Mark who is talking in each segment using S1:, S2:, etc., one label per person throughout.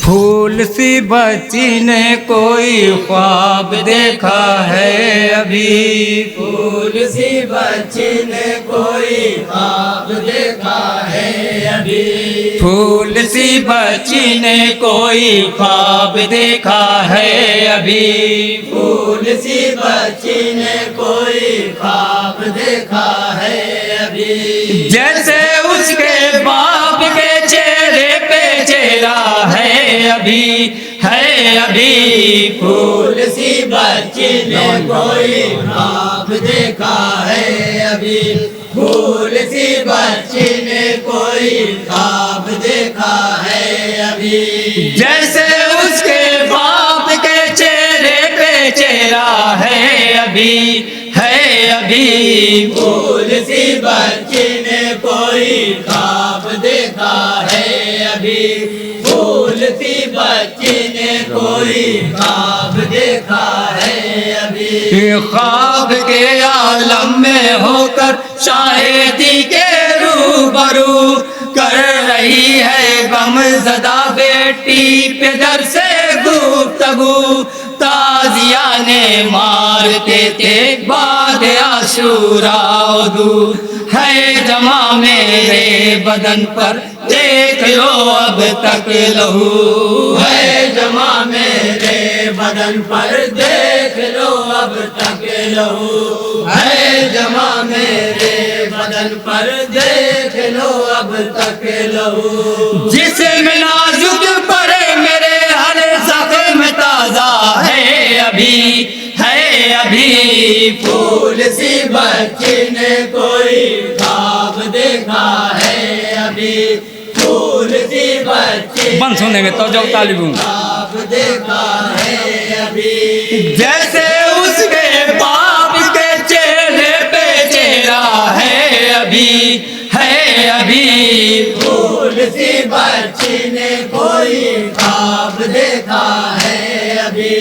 S1: फूल सी बच्ची ने कोई ख्वाब देखा है अभी,
S2: फूल सी बच्ची ने कोई ख्वाब देखा है अभी,
S1: फूल सी बच्ची ने कोई ख्वाब देखा है अभी,
S2: फूल सी बच्ची ने कोई ख्वाब देखा है अभी।
S1: जैसे उसके बाप के चेहरे पे चेहरा है अभी, है अभी।
S2: फूल सी बच्ची ने कोई ख्वाब देखा है अभी, फूल सी बच्ची ने कोई ख्वाब देखा है अभी।
S1: जैसे उसके बाप के चेहरे पे चेहरा है अभी, है अभी।
S2: फूल सी बच्ची ने कोई ख्वाब देखा है अभी, फूल सी बच्ची ने कोई ख्वाब देखा है अभी।
S1: ख्वाब के आलम में होकर शाहिदी के रूबरू कर रही है गमज़दा बेटी पे दर से गुफ्तगू। ताजिया ने मारते थे बाद आशूरा दूर है जमा मेरे बदन पर देख लो अब तक लहू
S2: है जमा मेरे बदन पर देख लो अब तक लहू, है जमा मेरे बदन पर देख लो अब तक लहू।
S1: जिसम नाजुक पर मेरे हर जख्म ताजा है अभी, है अभी।
S2: फूल सी बच्ची ने कोई ख्वाब देखा है अभी, फूल सी बच्ची
S1: बंद सुनेंगे तो जो तालिबू
S2: ख्वाब देखा है अभी।
S1: जैसे उसके बाप के चेहरे पे चेहरा है अभी, है अभी।
S2: फूल सी बच्ची ने कोई ख्वाब देखा है अभी,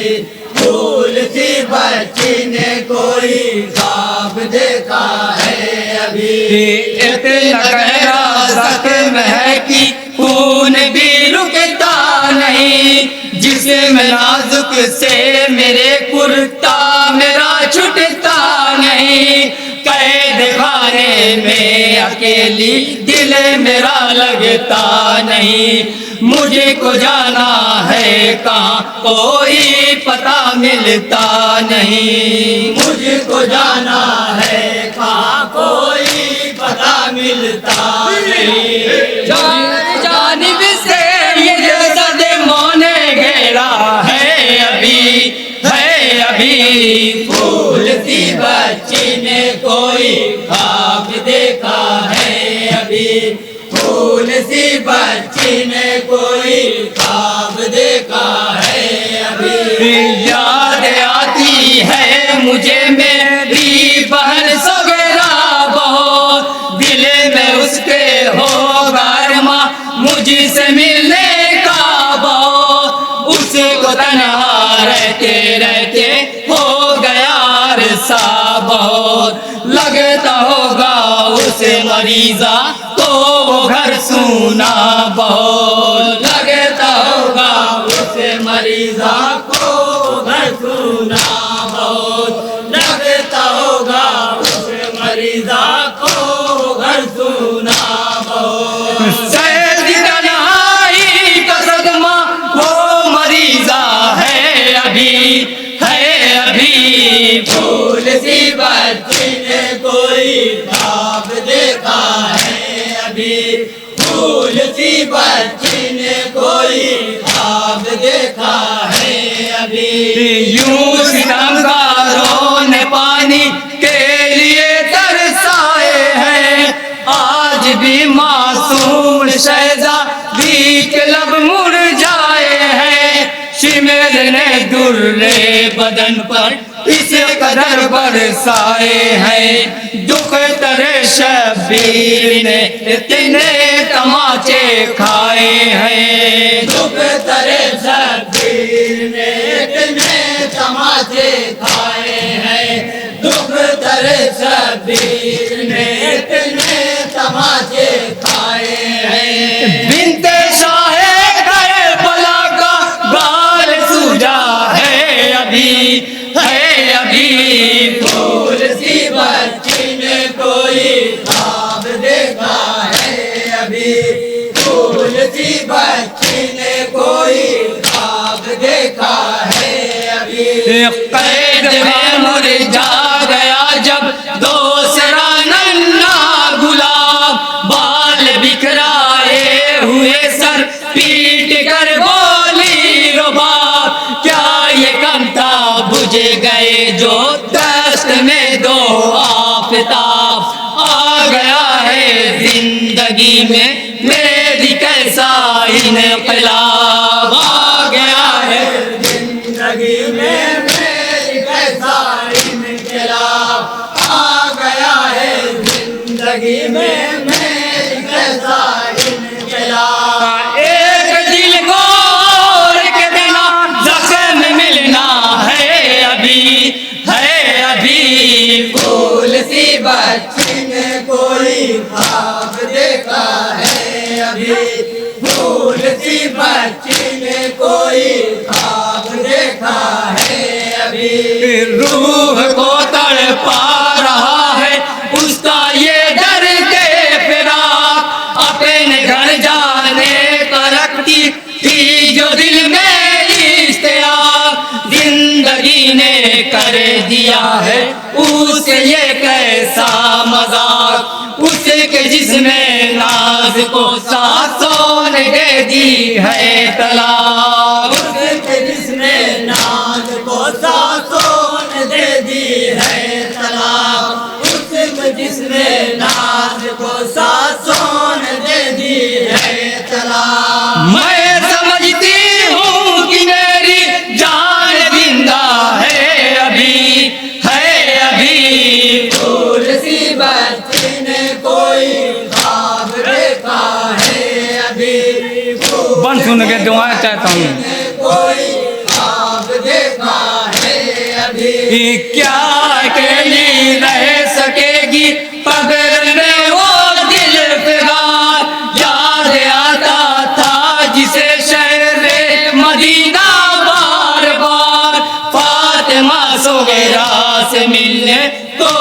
S2: फूल सी बच्ची ने कोई ख्वाब देखा है अभी।
S1: इतना गहरा जख्म है कि खून भी रुकता नहीं, जिसम नाजुक से मेरे कुर्ता मेरा छूटता नहीं। कैद खाने में अकेली दिल मेरा लगता नहीं, मुझे को जाना है कहाँ कोई पता मिलता नहीं।
S2: मुझको जाना है कहाँ कोई पता मिलता नहीं।
S1: जानिब से मुझे सदमों ने घेरा है अभी, है अभी।
S2: फूल सी बच्ची ने कोई ख्वाब देखा है अभी, फूल सी बच्ची ने कोई ख्वाब देखा है अभी।
S1: याद आती है मुझे मेरी बहन सगरा बहुत, दिल में उसके होगा अरमा मुझसे मिलने का बहुत। उसको तन्हा रहते रहते हो गया अरसा बहुत, लगता होगा उसे मरीजा तो वो घर सूना बहुत,
S2: लगता होगा उसे मरीजा को घर सुना बहुत, लगता होगा उसे मरीजा को घर सुना बहुत।
S1: सहज तन्हाई का सदमा वो मरीजा है अभी, है अभी।
S2: फूल सी बच्ची ने कोई ख्वाब देखा है अभी, फूल सी बच्ची ने कोई ख्वाब देखा है अभी।
S1: यूं सितमगारों ने पानी के लिए तरसाए हैं, आज भी मासूम शहज़ादी के लब मुरझाए हैं। शिमेर ने दुर्रे बदन पर इस कदर बरसाए हैं, दुख तरे शबीर ने इतने तमाचे खाए हैं।
S2: दुख तरे शबीर ने इतने तमाचे खाए हैं, दुख तरे शबीर ने इतने तमाचे खाए हैं।
S1: बिनते शाहे करबला का गाल सूजा है अभी, है अभी।
S2: फूल सी बच्ची ने कोई ख्वाब देखा है अभी, फूल सी बच्ची ने कोई ख्वाब देखा है अभी।
S1: कैद में मुरझा गया जब दूसरा नन्हा गुलाब, बाल बिखराए हुए सर पीट कर बोली रुबाब, क्या ये कम था बुझ गए जो दस्त में दो आफताब, आ गया है जिंदगी में मेरी कैसा इनकलाब, आ गया है
S2: जिंदगी में मेरी कैसा इनकलाब, आ गया है जिंदगी में मेरी कैसा इनकलाब।
S1: एक दिल को और के बिना जख्म मिलना है अभी, है अभी।
S2: फूल सी बच्ची ने कोई ख्वाब देखा है अभी, फूल सी बच्ची ने कोई ख्वाब देखा है अभी।
S1: रूह को तड़पा रहा है उसका ये डर के फिराक, अपने घर जाने का रखती थी जो दिल में इश्तियाक, जिंदगी ने कर दिया है उसे ये कैसा मजाक, उसके जिसमें नाज को सांसों ने दे दी है तलाक,
S2: उसके जिसने नाज को सांसों ने दे दी है तलाक, उसके जिसने नाज को सांसों ने दे दी है तलाक।
S1: मैं समझती हूँ कि मेरी जान जिंदा है अभी, है अभी।
S2: फूल सी बच्ची ने कोई ख्वाब देखा है अभी,
S1: बन सुन के दुआ चाहता हूँ।
S2: कोई ख्वाब देखा है अभी।
S1: क्या अकेली रह सकेगी पगल में वो दिल फिगार, याद आता था जिसे शहर मदीना बार बार, फातिमा सोगरा से मिलने तो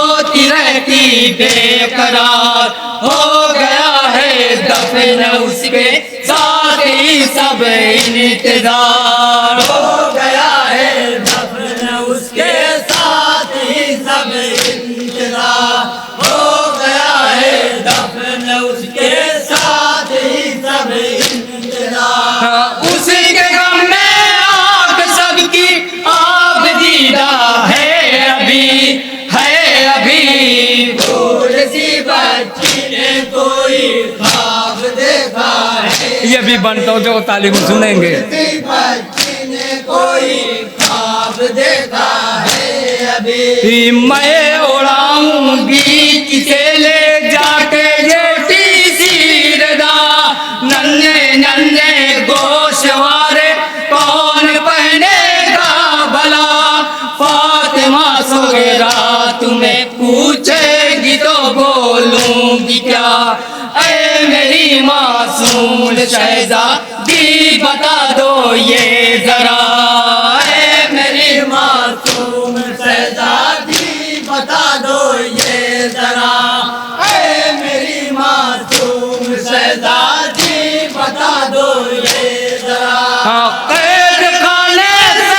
S1: रहती बेकरार, हो गया है दफन उसके साथ ही सब इंतजार,
S2: हो गया है दफन उसके साथ ही सब इंतजार, हो गया है दफन उसके साथ ही सब इंतजार।
S1: उसी के गम में आग सबकी आग दीदा है अभी, है अभी।
S2: फूल सी बच्ची ने कोई ख्वाब देखा है,
S1: ये भी बनता हो जो तालीम सुनेंगे।
S2: सी बच्ची ने कोई ख्वाब देखा है अभी।
S1: मैं उड़ाऊंगी किसे ले जाके ये सीरदा, नन्हे नन्हे गोशवारे कौन पहनेगा भला, फातिमा सोगरा तुम्हें पूछेगी तो बोलूंगी क्या, ऐ मेरी मासूम शहजादी बता दो ये जरा, ऐ मेरी
S2: मासूम शहजादी बता दो ये जरा, ऐ मेरी मासूम शहजादी बता दो ये जरा।
S1: कैद खाने से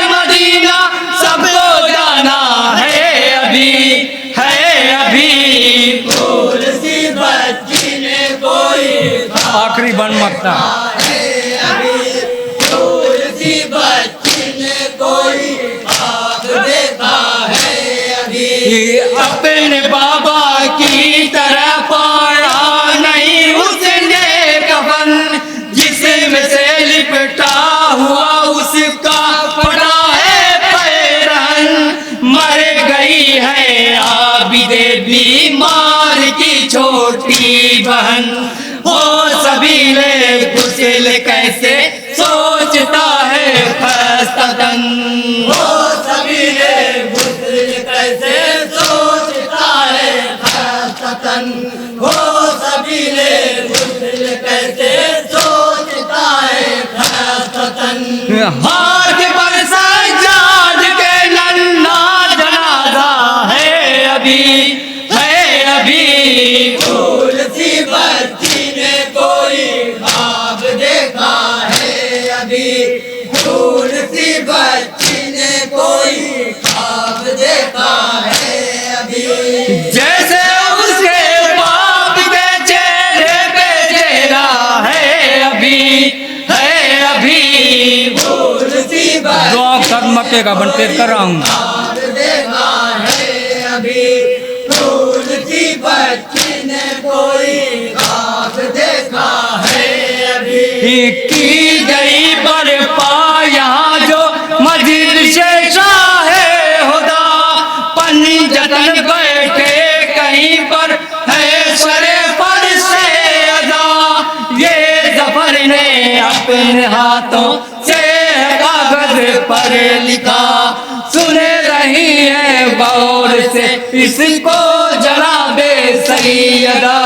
S1: मदीना सबको जाना है अभी, है अभी।
S2: फूल सी बच्ची ने कोई
S1: आखिरी बन मकता
S2: है अभी, फूल सी बच्ची ने कोई ख्वाब देखा है अभी।
S1: अपने बाबा की तरह पाया नहीं उसने कफन, जिसमें से लिपटा हुआ उसका पड़ा है पैरहन, मर गई है आबिदे बीमार की छोटी बहन, हो सबीले गुस्ल कैसे सोचता है खस्तन,
S2: वो सबीरे गुस्ल कैसे सोचता है खस्तन, वो सबीरे गुस्ल कैसे सोचता है खस्तन।
S1: हाथ पर सज्जाद के नन्हा जनाजा है अभी, है अभी।
S2: फूल सी बच्ची ने कोई ख्वाब देखा है अभी, फूल सी बच्ची ने कोई ख्वाब देखा है अभी।
S1: जैसे उसके बाप के चेहरे पे चेहरा है अभी, है अभी।
S2: फूल सी
S1: दुआ कर मक्के का बनते कर रहा हूँ।
S2: ख्वाब देखा है अभी, फूल सी बच्ची ने कोई ख्वाब देखा है अभी।
S1: की गई पर यहाँ जो मस्जिद से शाहे खुदा पंजतन बैठे कहीं पर है सरे पर से अदा। ये जफर ने अपने हाथों से कागज पर लिखा, सुने रही है गौर से इसको जनाबे सैयदा।